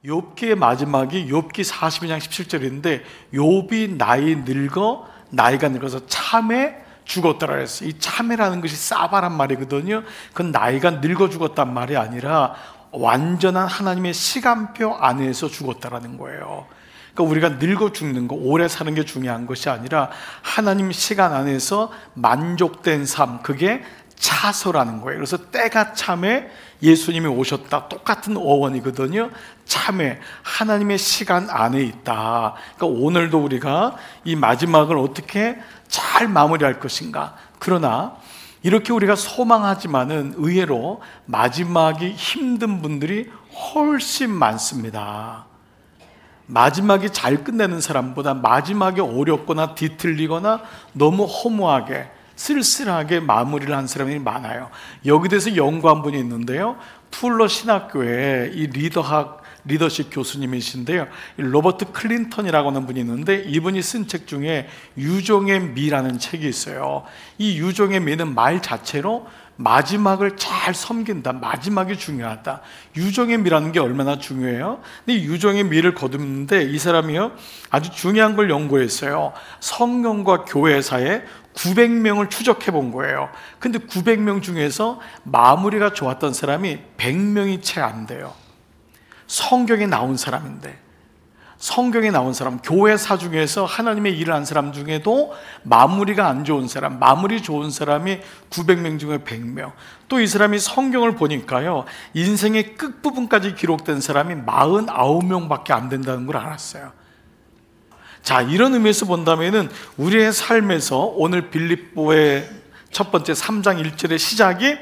욥기의 마지막이 욥기 42장 17절인데 욥이 나이가 늙어서 참에 죽었다라 했어요. 이 참회라는 것이 싸바란 말이거든요. 그건 나이가 늙어 죽었단 말이 아니라 완전한 하나님의 시간표 안에서 죽었다라는 거예요. 그러니까 우리가 늙어 죽는 거, 오래 사는 게 중요한 것이 아니라 하나님 시간 안에서 만족된 삶, 그게 차서라는 거예요. 그래서 때가 참에 예수님이 오셨다, 똑같은 어원이거든요. 참에 하나님의 시간 안에 있다. 그러니까 오늘도 우리가 이 마지막을 어떻게 잘 마무리할 것인가. 그러나 이렇게 우리가 소망하지만은 의외로 마지막이 힘든 분들이 훨씬 많습니다. 마지막이 잘 끝내는 사람보다 마지막이 어렵거나 뒤틀리거나 너무 허무하게 쓸쓸하게 마무리를 한 사람이 많아요. 여기 대해서 연구한 분이 있는데요, 풀러 신학교에 이 리더십 교수님이신데요, 로버트 클린턴이라고 하는 분이 있는데 이분이 쓴 책 중에 유종의 미라는 책이 있어요. 이 유종의 미는 말 자체로 마지막을 잘 섬긴다, 마지막이 중요하다. 유종의 미라는 게 얼마나 중요해요? 근데 이 유종의 미를 거두는데 이 사람이요, 아주 중요한 걸 연구했어요. 성경과 교회사에 900명을 추적해 본 거예요. 근데 900명 중에서 마무리가 좋았던 사람이 100명이 채 안 돼요. 성경에 나온 사람인데, 성경에 나온 사람, 교회사 중에서 하나님의 일을 한 사람 중에도 마무리가 안 좋은 사람, 마무리 좋은 사람이 900명 중에 100명. 또 이 사람이 성경을 보니까요, 인생의 끝부분까지 기록된 사람이 49명밖에 안 된다는 걸 알았어요. 자, 이런 의미에서 본다면은 우리의 삶에서 오늘 빌립보의 첫 번째 3장 1절의 시작이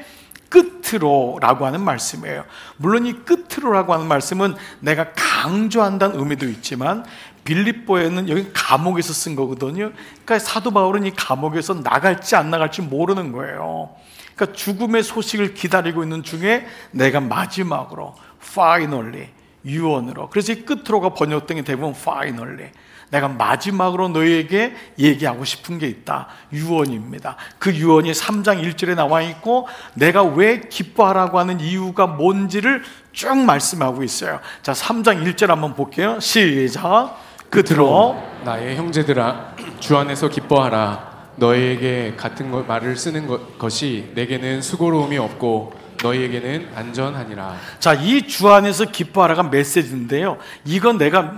끝으로라고 하는 말씀이에요. 물론 이 끝으로라고 하는 말씀은 내가 강조한다는 의미도 있지만 빌립보에는 여기 감옥에서 쓴 거거든요. 그러니까 사도 바울은 이 감옥에서 나갈지 안 나갈지 모르는 거예요. 그러니까 죽음의 소식을 기다리고 있는 중에 내가 마지막으로 finally, 유언으로, 그래서 이 끝으로가 번역된 게 대부분 finally, 내가 마지막으로 너희에게 얘기하고 싶은 게 있다, 유언입니다. 그 유언이 3장 1절에 나와 있고 내가 왜 기뻐하라고 하는 이유가 뭔지를 쭉 말씀하고 있어요. 자, 3장 1절 한번 볼게요. 시작. 끝으로 나의 형제들아, 주 안에서 기뻐하라. 너희에게 같은 말을 쓰는 것이 내게는 수고로움이 없고 너희에게는 안전하니라. 자, 이 주 안에서 기뻐하라가 메시지인데요, 이건 내가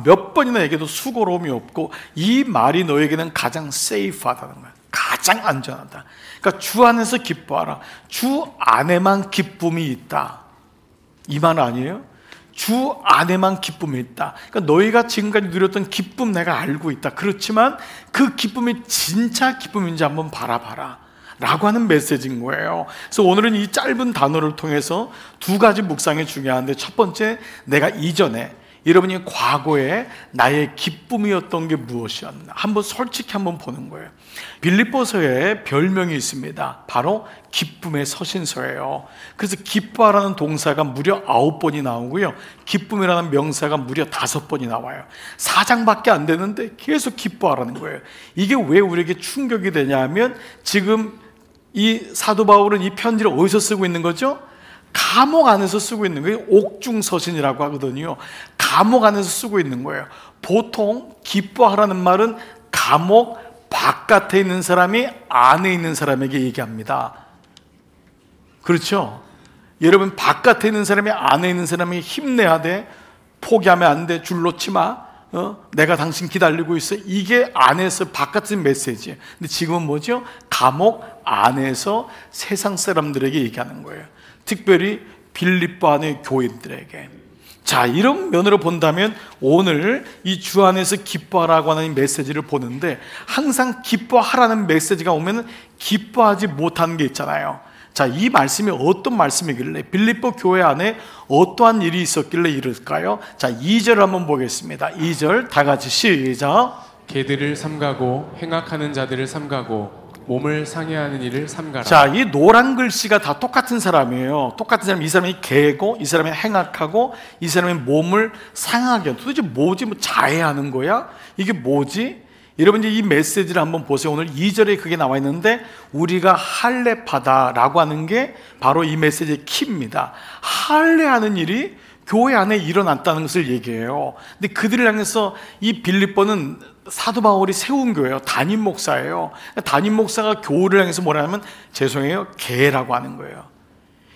몇 번이나 얘기해도 수고로움이 없고 이 말이 너에게는 가장 세이프하다는 거야. 가장 안전하다. 그러니까 주 안에서 기뻐하라. 주 안에만 기쁨이 있다, 이 말 아니에요? 주 안에만 기쁨이 있다. 그러니까 너희가 지금까지 누렸던 기쁨 내가 알고 있다. 그렇지만 그 기쁨이 진짜 기쁨인지 한번 바라봐라 라고 하는 메시지인 거예요. 그래서 오늘은 이 짧은 단어를 통해서 두 가지 묵상이 중요한데, 첫 번째, 내가 이전에 여러분이 과거에 나의 기쁨이었던 게 무엇이었나 한번 솔직히 한번 보는 거예요. 빌립보서에 별명이 있습니다. 바로 기쁨의 서신서예요. 그래서 기뻐하라는 동사가 무려 9번이 나오고요, 기쁨이라는 명사가 무려 5번이 나와요. 4장밖에 안 되는데 계속 기뻐하라는 거예요. 이게 왜 우리에게 충격이 되냐면, 지금 이 사도 바울은 이 편지를 어디서 쓰고 있는 거죠? 감옥 안에서 쓰고 있는 거예요. 옥중서신이라고 하거든요. 감옥 안에서 쓰고 있는 거예요. 보통 기뻐하라는 말은 감옥 바깥에 있는 사람이 안에 있는 사람에게 얘기합니다. 그렇죠? 여러분, 바깥에 있는 사람이 안에 있는 사람이 힘내야 돼, 포기하면 안 돼, 줄 놓지 마, 내가 당신 기다리고 있어, 이게 안에서 바깥의 메시지예요. 근데 지금은 뭐죠? 감옥 안에서 세상 사람들에게 얘기하는 거예요. 특별히 빌립보 안의 교인들에게. 자, 이런 면으로 본다면 오늘 이 주 안에서 기뻐하라고 하는 메시지를 보는데, 항상 기뻐하라는 메시지가 오면 기뻐하지 못하는 게 있잖아요. 자, 이 말씀이 어떤 말씀이길래, 빌립보 교회 안에 어떠한 일이 있었길래 이럴까요? 자, 2절 한번 보겠습니다. 2절 다 같이 시작. 개들을 삼가고 행악하는 자들을 삼가고 몸을 상해하는 일을 삼가라. 자, 이 노란 글씨가 다 똑같은 사람이에요. 똑같은 사람. 이 사람이 개고, 이 사람이 행악하고, 이 사람이 몸을 상하게. 도대체 뭐지? 뭐 자해하는 거야? 이게 뭐지? 여러분, 이제 이 메시지를 한번 보세요. 오늘 2절에 그게 나와 있는데, 우리가 할례하다라고 하는 게 바로 이 메시지의 키입니다. 할례하는 일이 교회 안에 일어났다는 것을 얘기해요. 근데 그들을 향해서 이 빌립보는 사도 바울이 세운 교회예요. 담임 목사예요. 담임 목사가 교회를 향해서 뭐라 하면 죄송해요, 개라고 하는 거예요.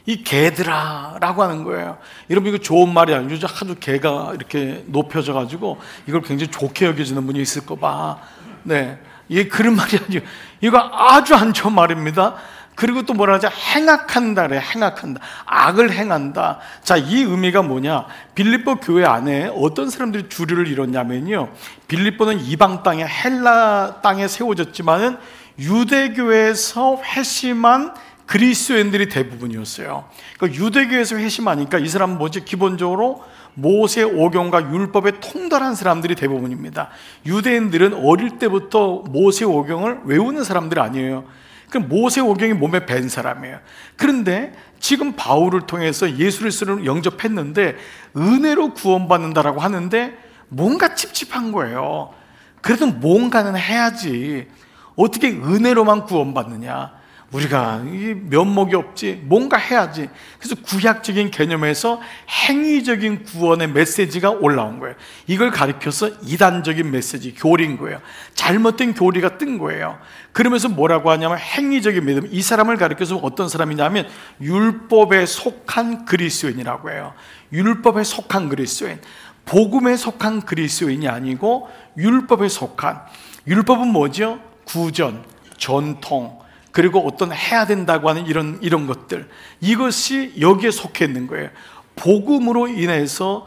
이 개들아 라고 하는 거예요. 여러분, 이거 좋은 말이 아니죠. 요즘 하도 개가 이렇게 높여져 가지고 이걸 굉장히 좋게 여겨지는 분이 있을 거 봐. 네, 이게 그런 말이 아니에요. 이거 아주 안 좋은 말입니다. 그리고 또 뭐라 하죠? 행악한다래. 행악한다, 악을 행한다. 자, 이 의미가 뭐냐? 빌립보 교회 안에 어떤 사람들이 주류를 이뤘냐면요, 빌립보는 이방 땅에, 헬라 땅에 세워졌지만은 유대교에서 회심한 그리스도인들이 대부분이었어요. 그러니까 유대교에서 회심하니까 이 사람은 뭐지? 기본적으로 모세 오경과 율법에 통달한 사람들이 대부분입니다. 유대인들은 어릴 때부터 모세 오경을 외우는 사람들이 아니에요. 그 모세 오경이 몸에 밴 사람이에요. 그런데 지금 바울을 통해서 예수 그리스도를 영접했는데 은혜로 구원받는다라고 하는데 뭔가 찝찝한 거예요. 그래도 뭔가는 해야지. 어떻게 은혜로만 구원받느냐? 우리가 면목이 없지, 뭔가 해야지. 그래서 구약적인 개념에서 행위적인 구원의 메시지가 올라온 거예요. 이걸 가리켜서 이단적인 메시지, 교리인 거예요. 잘못된 교리가 뜬 거예요. 그러면서 뭐라고 하냐면 행위적인 믿음. 이 사람을 가리켜서 어떤 사람이냐면 율법에 속한 그리스도인이라고 해요. 율법에 속한 그리스도인, 복음에 속한 그리스도인이 아니고 율법에 속한. 율법은 뭐죠? 구전, 전통, 그리고 어떤 해야 된다고 하는 이런 것들, 이것이 여기에 속해 있는 거예요. 복음으로 인해서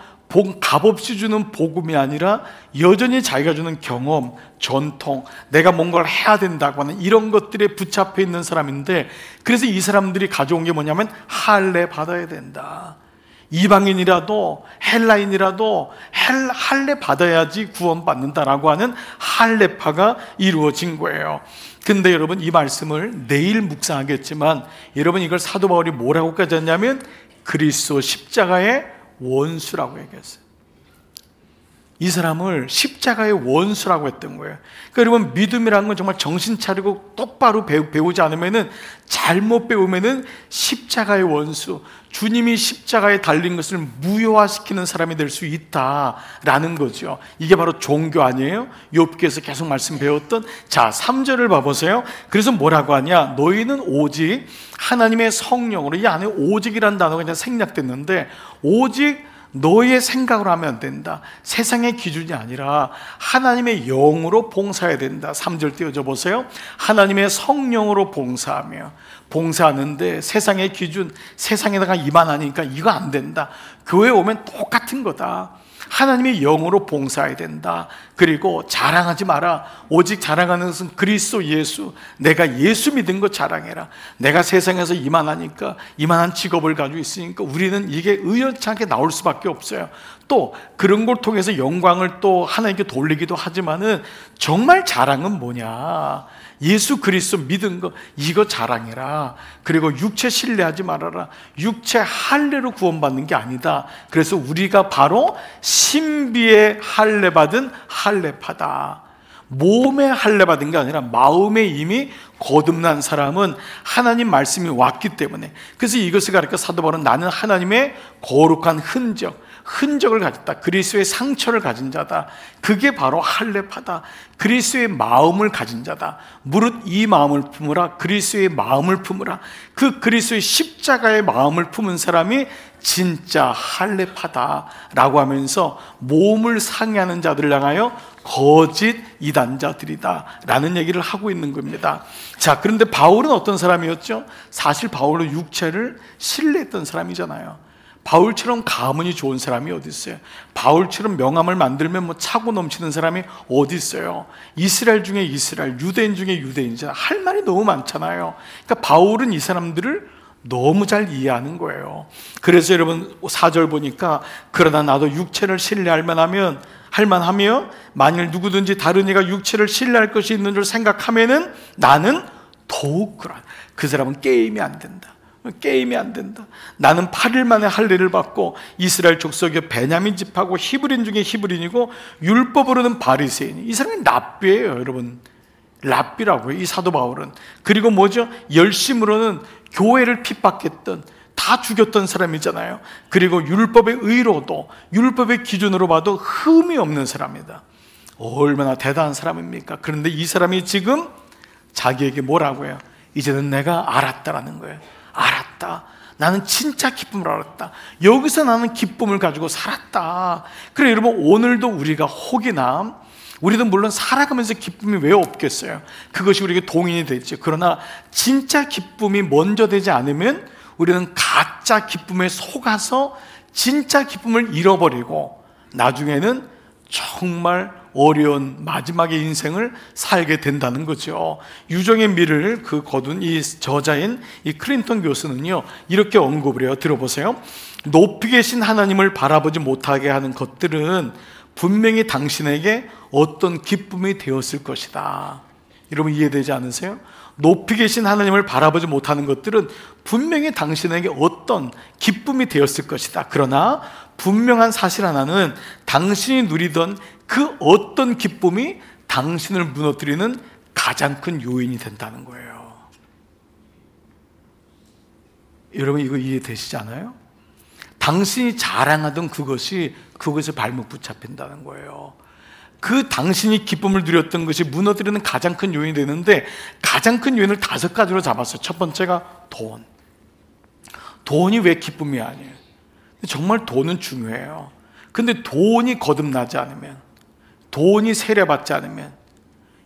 값없이 주는 복음이 아니라 여전히 자기가 주는 경험, 전통, 내가 뭔가를 해야 된다고 하는 이런 것들에 붙잡혀 있는 사람인데, 그래서 이 사람들이 가져온 게 뭐냐면 할례 받아야 된다. 이방인이라도 헬라인이라도 할례 받아야지 구원받는다라고 하는 할례파가 이루어진 거예요. 근데 여러분, 이 말씀을 내일 묵상하겠지만 여러분, 이걸 사도 바울이 뭐라고까지 했냐면 그리스도 십자가의 원수라고 얘기했어요. 이 사람을 십자가의 원수라고 했던 거예요. 그러니까 여러분, 믿음이라는 건 정말 정신 차리고 똑바로 배우지 않으면은, 잘못 배우면은 십자가의 원수, 주님이 십자가에 달린 것을 무효화시키는 사람이 될 수 있다라는 거죠. 이게 바로 종교 아니에요? 욥기에서 계속 말씀 배웠던. 자, 3절을 봐보세요. 그래서 뭐라고 하냐? 너희는 오직 하나님의 성령으로, 이 안에 오직이라는 단어가 그냥 생략됐는데, 오직 너의 생각으로 하면 안 된다. 세상의 기준이 아니라 하나님의 영으로 봉사해야 된다. 3절 띄워줘 보세요. 하나님의 성령으로 봉사하는데 세상의 기준, 세상에다가 이만하니까 이거 안 된다. 교회 오면 똑같은 거다. 하나님의 영으로 봉사해야 된다. 그리고 자랑하지 마라. 오직 자랑하는 것은 그리스도 예수. 내가 예수 믿은 거 자랑해라. 내가 세상에서 이만하니까, 이만한 직업을 가지고 있으니까 우리는 이게 의연치 않게 나올 수밖에 없어요. 또 그런 걸 통해서 영광을 또 하나님께 돌리기도 하지만은, 정말 자랑은 뭐냐? 예수 그리스도 믿은 거, 이거 자랑해라. 그리고 육체 신뢰하지 말아라. 육체 할례로 구원받는 게 아니다. 그래서 우리가 바로 신비의 할례 받은 할례파다. 몸에 할례 받은 게 아니라 마음에 이미 거듭난 사람은 하나님 말씀이 왔기 때문에. 그래서 이것을 가르쳐 사도 바울은 나는 하나님의 거룩한 흔적을 가졌다. 그리스도의 상처를 가진 자다. 그게 바로 할례파다. 그리스도의 마음을 가진 자다. 무릇 이 마음을 품으라. 그리스도의 마음을 품으라. 그 그리스도의 십자가의 마음을 품은 사람이 진짜 할례파다라고 하면서 몸을 상해하는 자들을 향하여 거짓 이단자들이다 라는 얘기를 하고 있는 겁니다. 자, 그런데 바울은 어떤 사람이었죠? 사실 바울은 육체를 신뢰했던 사람이잖아요. 바울처럼 가문이 좋은 사람이 어디 있어요? 바울처럼 명함을 만들면 뭐 차고 넘치는 사람이 어디 있어요? 이스라엘 중에 이스라엘, 유대인 중에 유대인이잖아요. 할 말이 너무 많잖아요. 그러니까 바울은 이 사람들을 너무 잘 이해하는 거예요. 그래서 여러분 4절 보니까, 그러나 나도 육체를 신뢰할 만하며 만일 누구든지 다른 이가 육체를 신뢰할 것이 있는 줄 생각하면은 나는 더욱 그러한. 그 사람은 게임이 안 된다. 나는 8일 만에 할례를 받고 이스라엘 족속의 베냐민 집하고 히브리인 중에 히브리인이고 율법으로는 바리새인. 이 사람이 랍비예요, 여러분. 랍비라고요, 이 사도 바울은. 그리고 뭐죠? 열심으로는 교회를 핍박했던, 다 죽였던 사람이잖아요. 그리고 율법의 의로도, 율법의 기준으로 봐도 흠이 없는 사람이다. 얼마나 대단한 사람입니까? 그런데 이 사람이 지금 자기에게 뭐라고 해요? 이제는 내가 알았다라는 거예요. 알았다. 나는 진짜 기쁨을 알았다. 여기서 나는 기쁨을 가지고 살았다. 그래 여러분, 오늘도 우리가 혹이나 우리도 물론 살아가면서 기쁨이 왜 없겠어요? 그것이 우리에게 동인이 되죠. 그러나 진짜 기쁨이 먼저 되지 않으면 우리는 가짜 기쁨에 속아서 진짜 기쁨을 잃어버리고 나중에는 정말 어려운 마지막의 인생을 살게 된다는 거죠. 유정의 미를 거둔 이 저자인 이 클린턴 교수는요, 이렇게 언급을 해요. 들어보세요. 높이 계신 하나님을 바라보지 못하게 하는 것들은 분명히 당신에게 어떤 기쁨이 되었을 것이다. 여러분 이해되지 않으세요? 높이 계신 하나님을 바라보지 못하는 것들은 분명히 당신에게 어떤 기쁨이 되었을 것이다. 그러나 분명한 사실 하나는 당신이 누리던 그 어떤 기쁨이 당신을 무너뜨리는 가장 큰 요인이 된다는 거예요. 여러분 이거 이해되시지 않아요? 당신이 자랑하던 그것에 발목 붙잡힌다는 거예요. 그 당신이 기쁨을 누렸던 것이 무너뜨리는 가장 큰 요인이 되는데, 가장 큰 요인을 5가지로 잡았어요. 첫 번째가 돈. 돈이 왜 기쁨이 아니에요? 정말 돈은 중요해요. 근데 돈이 거듭나지 않으면, 돈이 세례받지 않으면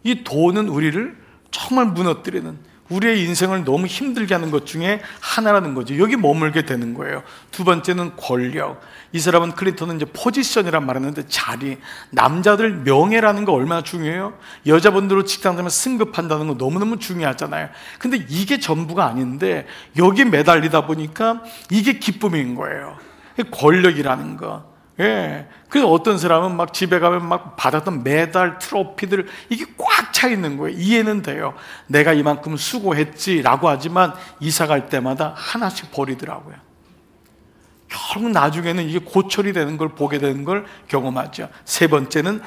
이 돈은 우리를 정말 무너뜨리는, 우리의 인생을 너무 힘들게 하는 것 중에 하나라는 거죠. 여기 머물게 되는 거예요. 두 번째는 권력. 이 사람은 클린턴은 이제 포지션이란 말했는데 자리, 남자들 명예라는 거 얼마나 중요해요? 여자분들로 직장 되면 승급한다는 거 너무너무 중요하잖아요. 근데 이게 전부가 아닌데 여기 매달리다 보니까 이게 기쁨인 거예요. 권력이라는 거. 예. 그래서 어떤 사람은 막 집에 가면 막 받았던 메달, 트로피들 이게 꽉 차 있는 거예요. 이해는 돼요. 내가 이만큼 수고했지라고 하지만 이사 갈 때마다 하나씩 버리더라고요. 결국 나중에는 이게 고철이 되는 걸 보게 되는 걸 경험하죠. 세 번째는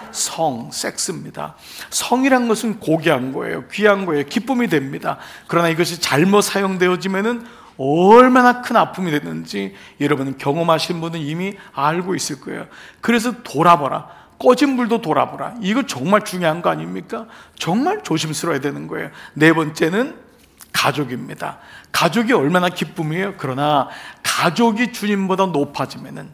섹스입니다. 성이란 것은 고귀한 거예요. 귀한 거예요. 기쁨이 됩니다. 그러나 이것이 잘못 사용되어지면은 얼마나 큰 아픔이 됐는지 여러분은 경험하신 분은 이미 알고 있을 거예요. 그래서 돌아보라. 꺼진 불도 돌아보라. 이거 정말 중요한 거 아닙니까? 정말 조심스러워야 되는 거예요. 네 번째는 가족입니다. 가족이 얼마나 기쁨이에요. 그러나 가족이 주님보다 높아지면은,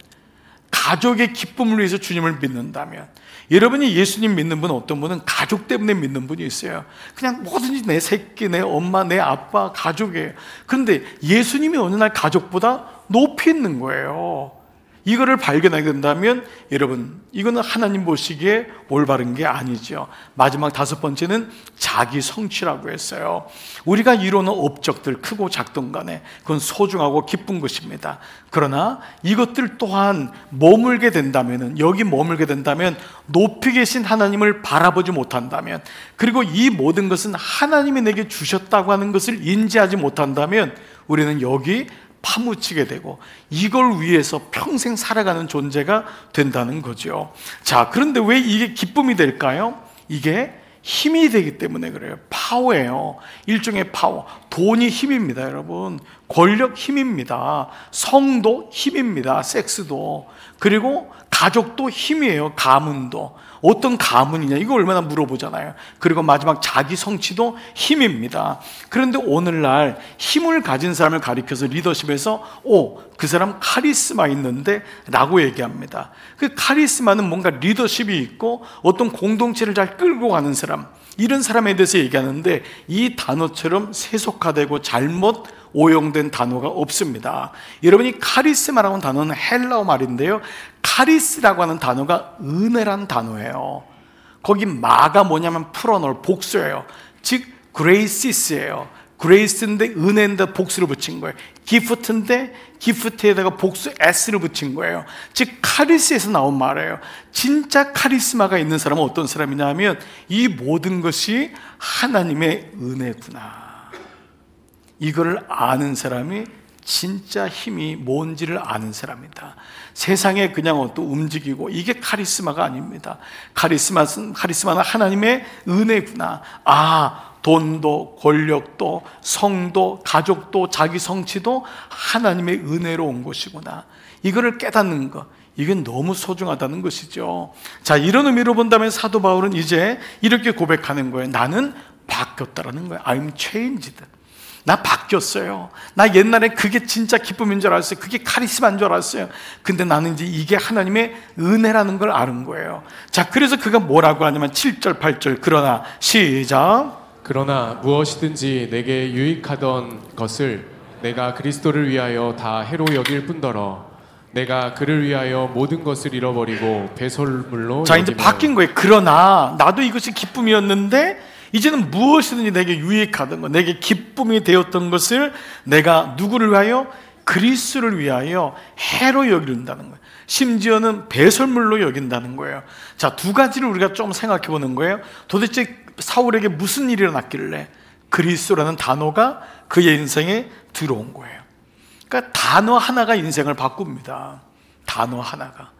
가족의 기쁨을 위해서 주님을 믿는다면, 여러분이 예수님 믿는 분은 어떤 분은 가족 때문에 믿는 분이 있어요. 그냥 뭐든지 내 새끼, 내 엄마, 내 아빠, 가족이에요. 그런데 예수님이 어느 날 가족보다 높이 있는 거예요. 이거를 발견하게 된다면 여러분, 이거는 하나님 보시기에 올바른 게 아니죠. 마지막 5번째는 자기 성취라고 했어요. 우리가 이루는 업적들 크고 작든 간에 그건 소중하고 기쁜 것입니다. 그러나 이것들 또한 머물게 된다면, 여기 머물게 된다면, 높이 계신 하나님을 바라보지 못한다면, 그리고 이 모든 것은 하나님이 내게 주셨다고 하는 것을 인지하지 못한다면 우리는 여기 파묻히게 되고 이걸 위해서 평생 살아가는 존재가 된다는 거죠. 자, 그런데 왜 이게 기쁨이 될까요? 이게 힘이 되기 때문에 그래요. 파워예요. 일종의 파워. 돈이 힘입니다, 여러분. 권력 힘입니다. 성도 힘입니다. 섹스도. 그리고 가족도 힘이에요. 가문도. 어떤 가문이냐, 이거 얼마나 물어보잖아요. 그리고 마지막 자기 성취도 힘입니다. 그런데 오늘날 힘을 가진 사람을 가리켜서 리더십에서 그 사람 카리스마 있는데 라고 얘기합니다. 그 카리스마는 뭔가 리더십이 있고 어떤 공동체를 잘 끌고 가는 사람, 이런 사람에 대해서 얘기하는데 이 단어처럼 세속화되고 잘못 오용된 단어가 없습니다. 여러분이 카리스마라고 하는 단어는 헬라어 말인데요, 카리스라고 하는 단어가 은혜란 단어예요. 거기 마가 뭐냐면 풀어놓을 복수예요. 즉 그레이시스예요. 그레이스인데 은혜인데 복수를 붙인 거예요. 기프트인데 기프트에다가 복수 S를 붙인 거예요. 즉 카리스에서 나온 말이에요. 진짜 카리스마가 있는 사람은 어떤 사람이냐 하면 이 모든 것이 하나님의 은혜구나, 이거를 아는 사람이 진짜 힘이 뭔지를 아는 사람이다. 세상에 그냥 또 움직이고, 이게 카리스마가 아닙니다. 카리스마는 하나님의 은혜구나. 돈도 권력도 성도 가족도 자기 성취도 하나님의 은혜로 온 것이구나, 이거를 깨닫는 것, 이게 너무 소중하다는 것이죠. 자, 이런 의미로 본다면 사도 바울은 이제 이렇게 고백하는 거예요. 나는 바뀌었다라는 거예요. I'm changed. 나 바뀌었어요. 나 옛날에 그게 진짜 기쁨인 줄 알았어요. 그게 카리스마인 줄 알았어요. 근데 나는 이제 이게 하나님의 은혜라는 걸 아는 거예요. 자, 그래서 그가 뭐라고 하냐면 7절 8절, 그러나 시작. 그러나 무엇이든지 내게 유익하던 것을 내가 그리스도를 위하여 다 해로 여길 뿐더러 내가 그를 위하여 모든 것을 잃어버리고 배설물로 자, 이제 바뀐 거예요. 그러나 나도 이것이 기쁨이었는데 이제는 무엇이든지 내게 유익하던 것, 내게 기쁨이 되었던 것을 내가 누구를 위하여? 그리스도를 위하여 해로 여긴다는 거예요. 심지어는 배설물로 여긴다는 거예요. 자, 두 가지를 우리가 좀 생각해 보는 거예요. 도대체 사울에게 무슨 일이 일어났길래 그리스도라는 단어가 그의 인생에 들어온 거예요. 그러니까 단어 하나가 인생을 바꿉니다. 단어 하나가.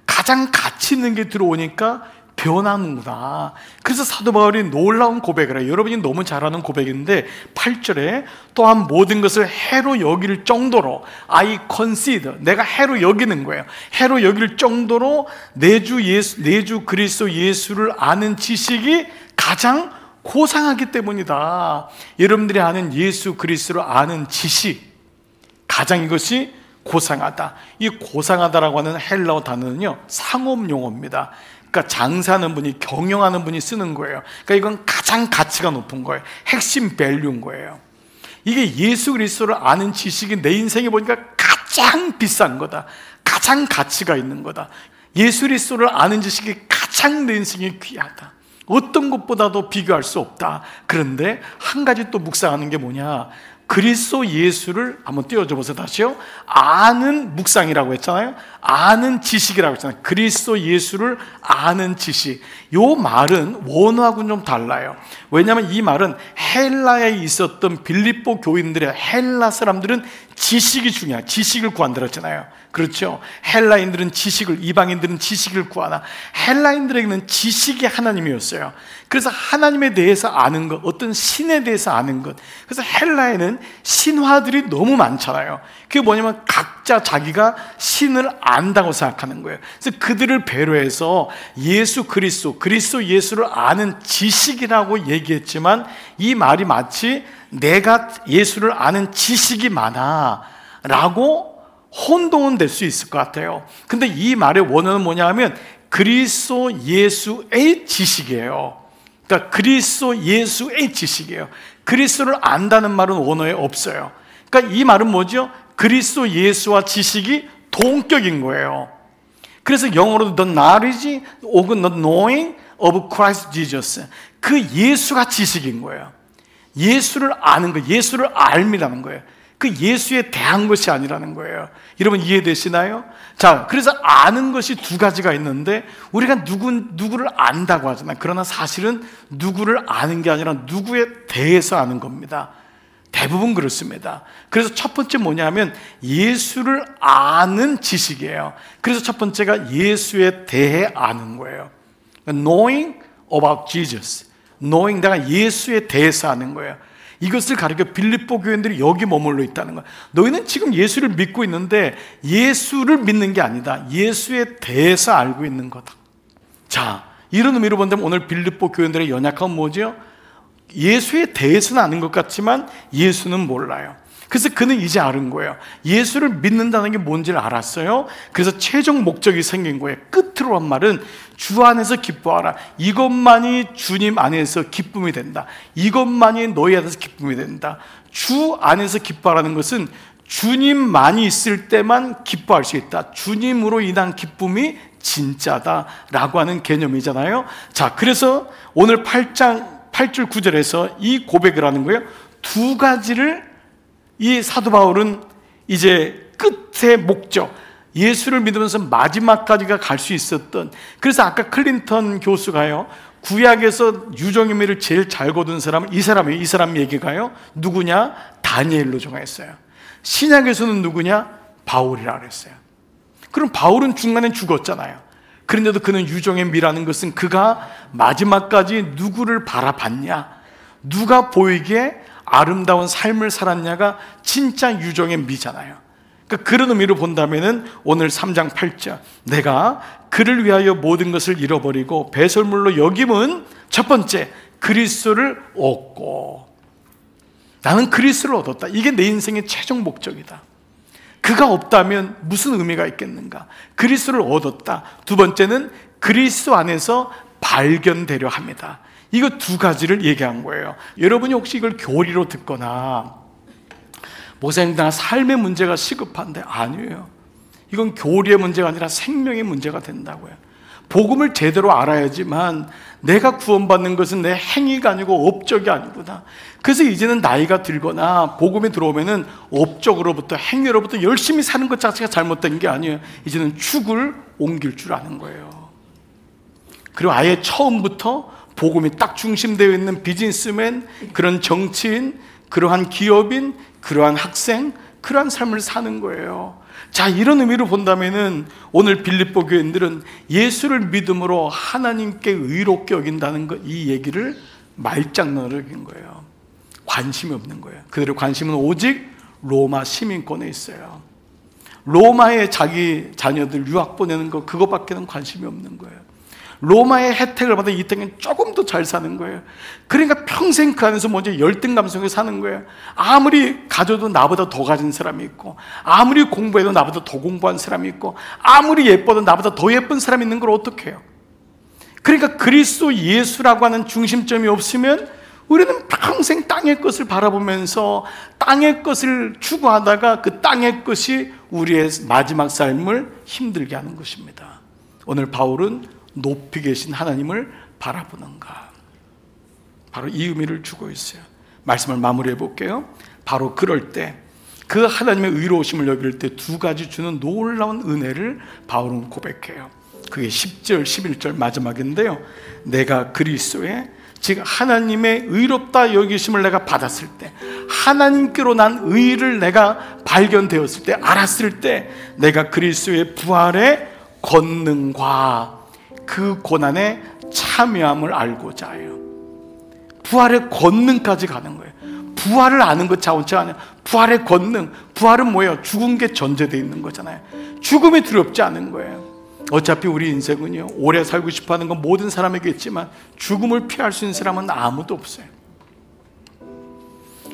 가장 가치 있는 게 들어오니까 변하는구나. 그래서 사도 바울이 놀라운 고백을 해요. 여러분이 너무 잘 아는 고백인데 8절에 또한 모든 것을 해로 여길 정도로, I consider, 내가 해로 여기는 거예요. 해로 여길 정도로 내주 그리스도 예수를 아는 지식이 가장 고상하기 때문이다. 여러분들이 아는 예수 그리스도를 아는 지식, 가장 이것이 고상하다. 이 고상하다라고 하는 헬라어 단어는요, 상업 용어입니다. 그러니까 장사하는 분이, 경영하는 분이 쓰는 거예요. 그러니까 이건 가장 가치가 높은 거예요. 핵심 밸류인 거예요. 이게 예수 그리스도를 아는 지식이 내 인생에 보니까 가장 비싼 거다. 가장 가치가 있는 거다. 예수 그리스도를 아는 지식이 가장 내 인생에 귀하다. 어떤 것보다도 비교할 수 없다. 그런데 한 가지 또 묵상하는 게 뭐냐, 그리스도 예수를 한번 띄워줘 보세요. 다시요. 아는 묵상이라고 했잖아요. 아는 지식이라고 했잖아요. 그리스도 예수를 아는 지식. 이 말은 원어하고는 좀 달라요. 왜냐하면 이 말은 헬라에 있었던 빌립보 교인들의, 헬라 사람들은 지식이 중요해요. 지식을 구한다고 했잖아요. 그렇죠? 헬라인들은 지식을, 이방인들은 지식을 구하나 헬라인들에게는 지식이 하나님이었어요. 그래서 하나님에 대해서 아는 것, 어떤 신에 대해서 아는 것. 그래서 헬라에는 신화들이 너무 많잖아요. 그게 뭐냐면 각자 자기가 신을 안다고 생각하는 거예요. 그래서 그들을 배려해서 예수 그리스도 예수를 아는 지식이라고 얘기했지만, 이 말이 마치 내가 예수를 아는 지식이 많아 라고 혼동은 될 수 있을 것 같아요. 근데 이 말의 원어는 뭐냐 하면 그리스도 예수의 지식이에요. 그러니까 그리스도 예수의 지식이에요. 그리스도를 안다는 말은 원어에 없어요. 그러니까 이 말은 뭐죠? 그리스도 예수와 지식이 동격인 거예요. 그래서 영어로도 the knowledge 혹은 the knowing of Christ Jesus, 그 예수가 지식인 거예요. 예수를 아는 거, 예수를 알미라는 거예요. 그 예수에 대한 것이 아니라는 거예요. 여러분 이해되시나요? 자, 그래서 아는 것이 두 가지가 있는데, 우리가 누구를 안다고 하잖아요. 그러나 사실은 누구를 아는 게 아니라 누구에 대해서 아는 겁니다. 대부분 그렇습니다. 그래서 첫 번째 뭐냐면 예수를 아는 지식이에요. 그래서 첫 번째가 예수에 대해 아는 거예요. Knowing about Jesus, knowing, 내가 예수에 대해서 아는 거예요. 이것을 가리켜 빌립보 교인들이 여기 머물러 있다는 거야. 너희는 지금 예수를 믿고 있는데 예수를 믿는 게 아니다. 예수에 대해서 알고 있는 거다. 자, 이런 의미로 본다면 오늘 빌립보 교인들의 연약함은 뭐죠? 예수에 대해서는 아는 것 같지만 예수는 몰라요. 그래서 그는 이제 아는 거예요. 예수를 믿는다는 게 뭔지를 알았어요. 그래서 최종 목적이 생긴 거예요. 끝으로 한 말은 주 안에서 기뻐하라. 이것만이 주님 안에서 기쁨이 된다. 이것만이 너희 안에서 기쁨이 된다. 주 안에서 기뻐하라는 것은 주님만이 있을 때만 기뻐할 수 있다. 주님으로 인한 기쁨이 진짜다라고 하는 개념이잖아요. 자, 그래서 오늘 8장 8절 9절에서 이 고백을 하는 거예요. 두 가지를 이 사도 바울은 이제 끝의 목적, 예수를 믿으면서 마지막까지가 갈 수 있었던, 그래서 아까 클린턴 교수가요, 구약에서 유정의미를 제일 잘 거둔 사람은 이 사람이에요. 이 사람 얘기가요, 누구냐? 다니엘로 정했어요. 신약에서는 누구냐? 바울이라 그랬어요. 그럼 바울은 중간에 죽었잖아요. 그런데도 그는 유정의 미라는 것은 그가 마지막까지 누구를 바라봤냐, 누가 보이기에 아름다운 삶을 살았냐가 진짜 유종의 미잖아요. 그러니까 그런 의미로 본다면은 오늘 3장 8절, 내가 그를 위하여 모든 것을 잃어버리고 배설물로 여김은 첫 번째 그리스도를 얻고, 나는 그리스도를 얻었다. 이게 내 인생의 최종 목적이다. 그가 없다면 무슨 의미가 있겠는가? 그리스도를 얻었다. 두 번째는 그리스도 안에서 발견되려 합니다. 이거 두 가지를 얘기한 거예요. 여러분이 혹시 이걸 교리로 듣거나 목사님 나 삶의 문제가 시급한데, 아니에요. 이건 교리의 문제가 아니라 생명의 문제가 된다고요. 복음을 제대로 알아야지만 내가 구원받는 것은 내 행위가 아니고 업적이 아니구나. 그래서 이제는 나이가 들거나 복음에 들어오면은 업적으로부터, 행위로부터 열심히 사는 것 자체가 잘못된 게 아니에요. 이제는 축을 옮길 줄 아는 거예요. 그리고 아예 처음부터 복음이 딱 중심되어 있는 비즈니스맨, 그런 정치인, 그러한 기업인, 그러한 학생, 그러한 삶을 사는 거예요. 자, 이런 의미로 본다면은 오늘 빌립보 교인들은 예수를 믿음으로 하나님께 의롭게 여긴다는 것, 이 얘기를 말장난으로 여긴 거예요. 관심이 없는 거예요. 그들의 관심은 오직 로마 시민권에 있어요. 로마에 자기 자녀들 유학 보내는 거, 그거밖에는 관심이 없는 거예요. 로마의 혜택을 받아 이 땅에 조금 더 잘 사는 거예요. 그러니까 평생 그 안에서 먼저 열등 감성에 사는 거예요. 아무리 가져도 나보다 더 가진 사람이 있고, 아무리 공부해도 나보다 더 공부한 사람이 있고, 아무리 예뻐도 나보다 더 예쁜 사람이 있는 걸 어떻게 해요? 그러니까 그리스도 예수라고 하는 중심점이 없으면 우리는 평생 땅의 것을 바라보면서 땅의 것을 추구하다가 그 땅의 것이 우리의 마지막 삶을 힘들게 하는 것입니다. 오늘 바울은 높이 계신 하나님을 바라보는가, 바로 이 의미를 주고 있어요. 말씀을 마무리해 볼게요. 바로 그럴 때, 그 하나님의 의로우심을 여길 때 두 가지 주는 놀라운 은혜를 바울은 고백해요. 그게 10절 11절 마지막인데요, 내가 그리스도의, 즉 하나님의 의롭다 여기심을 내가 받았을 때, 하나님께로 난 의를 내가 발견되었을 때, 알았을 때, 내가 그리스도의 부활의 권능과 그 고난에 참여함을 알고자 해요. 부활의 권능까지 가는 거예요. 부활을 아는 것 자체가 아니라 부활의 권능. 부활은 뭐예요? 죽은 게 전제되어 있는 거잖아요. 죽음이 두렵지 않은 거예요. 어차피 우리 인생은요, 오래 살고 싶어하는 건 모든 사람에게 있지만 죽음을 피할 수 있는 사람은 아무도 없어요.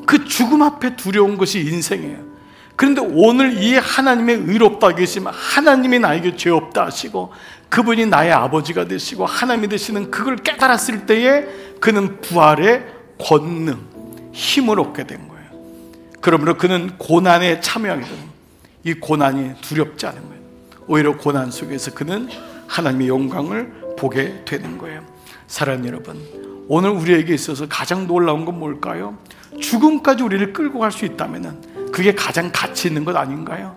그 죽음 앞에 두려운 것이 인생이에요. 그런데 오늘 이 하나님의 의롭다 계심, 하나님이 나에게 죄 없다 하시고 그분이 나의 아버지가 되시고 하나님이 되시는 그걸 깨달았을 때에 그는 부활의 권능, 힘을 얻게 된 거예요. 그러므로 그는 고난에 참여하게 됩니다. 이 고난이 두렵지 않은 거예요. 오히려 고난 속에서 그는 하나님의 영광을 보게 되는 거예요. 사랑하는 여러분, 오늘 우리에게 있어서 가장 놀라운 건 뭘까요? 죽음까지 우리를 끌고 갈 수 있다면 그게 가장 가치 있는 것 아닌가요?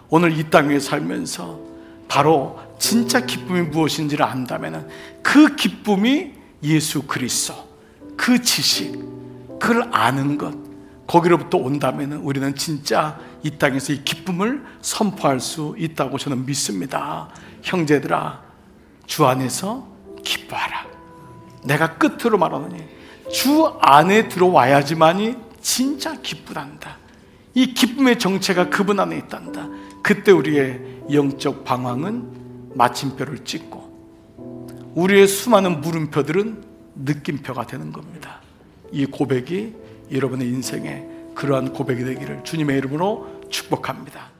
오늘 이 땅에 살면서 바로 진짜 기쁨이 무엇인지를 안다면 그 기쁨이 예수 그리스도, 그 지식, 그걸 아는 것, 거기로부터 온다면 우리는 진짜 이 땅에서 이 기쁨을 선포할 수 있다고 저는 믿습니다. 형제들아, 주 안에서 기뻐하라. 내가 끝으로 말하노니 주 안에 들어와야지만이 진짜 기쁘단다. 이 기쁨의 정체가 그분 안에 있단다. 그때 우리의 영적 방황은 마침표를 찍고 우리의 수많은 물음표들은 느낌표가 되는 겁니다. 이 고백이 여러분의 인생에 그러한 고백이 되기를 주님의 이름으로 축복합니다.